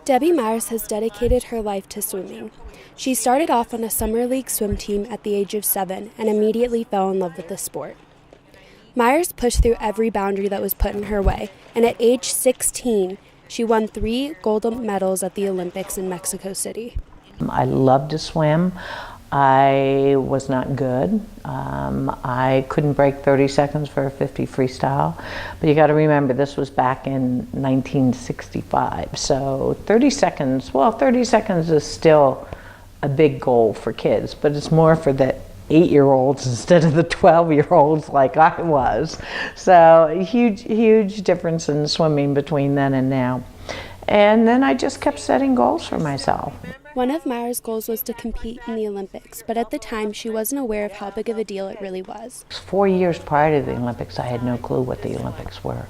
Debbie Myers has dedicated her life to swimming. She started off on a summer league swim team at the age of 7 and immediately fell in love with the sport. Myers pushed through every boundary that was put in her way, and at age 16, she won 3 gold medals at the Olympics in Mexico City. I love to swim. I was not good. I couldn't break 30 seconds for a 50 freestyle. But you got to remember, this was back in 1965. So 30 seconds is still a big goal for kids, but it's more for the 8-year-olds instead of the 12-year-olds like I was. So a huge difference in swimming between then and now. And then I just kept setting goals for myself. One of Myers' goals was to compete in the Olympics, but at the time she wasn't aware of how big of a deal it really was. 4 years prior to the Olympics, I had no clue what the Olympics were.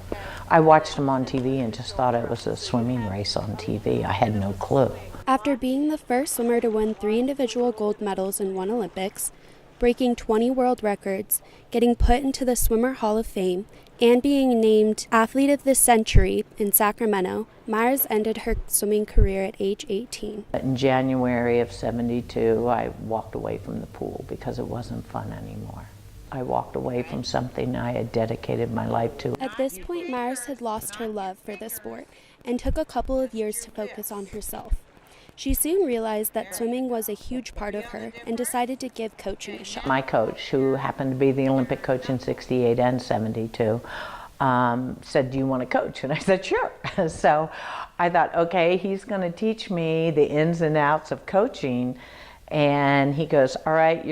I watched them on TV and just thought it was a swimming race on TV. I had no clue. After being the first swimmer to win 3 individual gold medals in one Olympics, breaking 20 world records, getting put into the Swimmer Hall of Fame, and being named Athlete of the Century in Sacramento, Myers ended her swimming career at age 18. In January of '72, I walked away from the pool because it wasn't fun anymore. I walked away from something I had dedicated my life to. At this point, Myers had lost her love for the sport and took a couple of years to focus on herself. She soon realized that swimming was a huge part of her and decided to give coaching a shot. My coach, who happened to be the Olympic coach in '68 and '72, said, "Do you want to coach?" And I said, "Sure." So I thought, okay, he's going to teach me the ins and outs of coaching. And he goes, "All right,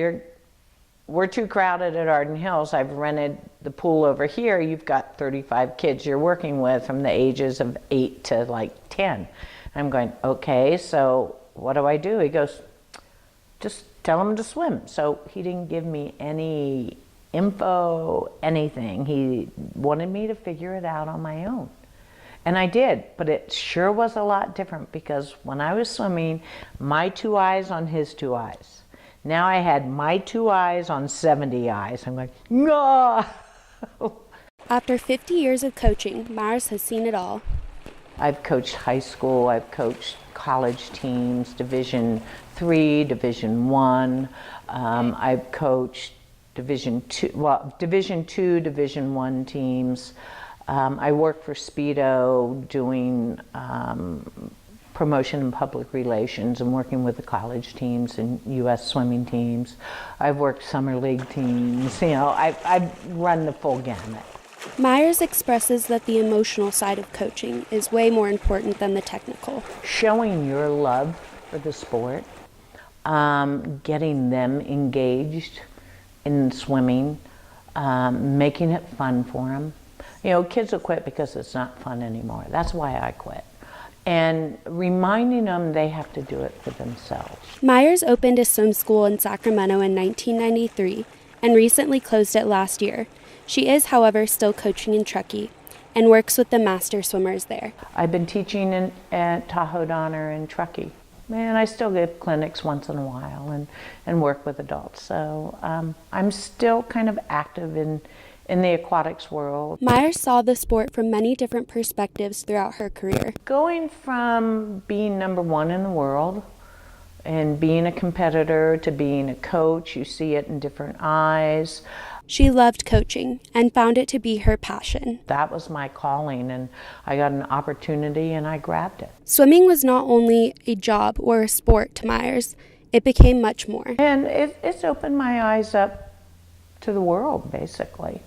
we're too crowded at Arden Hills. I've rented the pool over here. You've got 35 kids you're working with from the ages of 8 to like 10. I'm going, okay, so what do I do? He goes, just tell them to swim. So he didn't give me any info, anything. He wanted me to figure it out on my own. And I did, but it sure was a lot different because when I was swimming, my 2 eyes on his 2 eyes. Now I had my 2 eyes on 70 eyes. I'm like, no! After 50 years of coaching, Myers has seen it all. I've coached high school, I've coached college teams, Division III, Division I. I've coached Division II, Division I teams. I work for Speedo doing promotion and public relations and working with the college teams and U.S. swimming teams. I've worked summer league teams. You know, I've run the full gamut. Myers expresses that the emotional side of coaching is way more important than the technical. Showing your love for the sport, getting them engaged in swimming, making it fun for them. You know, kids will quit because it's not fun anymore. That's why I quit. And reminding them they have to do it for themselves. Myers opened a swim school in Sacramento in 1993 and recently closed it last year. She is, however, still coaching in Truckee and works with the master swimmers there. I've been teaching at Tahoe Donner in Truckee. And I still give clinics once in a while and work with adults. So I'm still kind of active in the aquatics world. Myers saw the sport from many different perspectives throughout her career. Going from being #1 in the world and being a competitor to being a coach, you see it in different eyes. She loved coaching and found it to be her passion. That was my calling, and I got an opportunity and I grabbed it. Swimming was not only a job or a sport to Myers, it became much more. And it's opened my eyes up to the world, basically.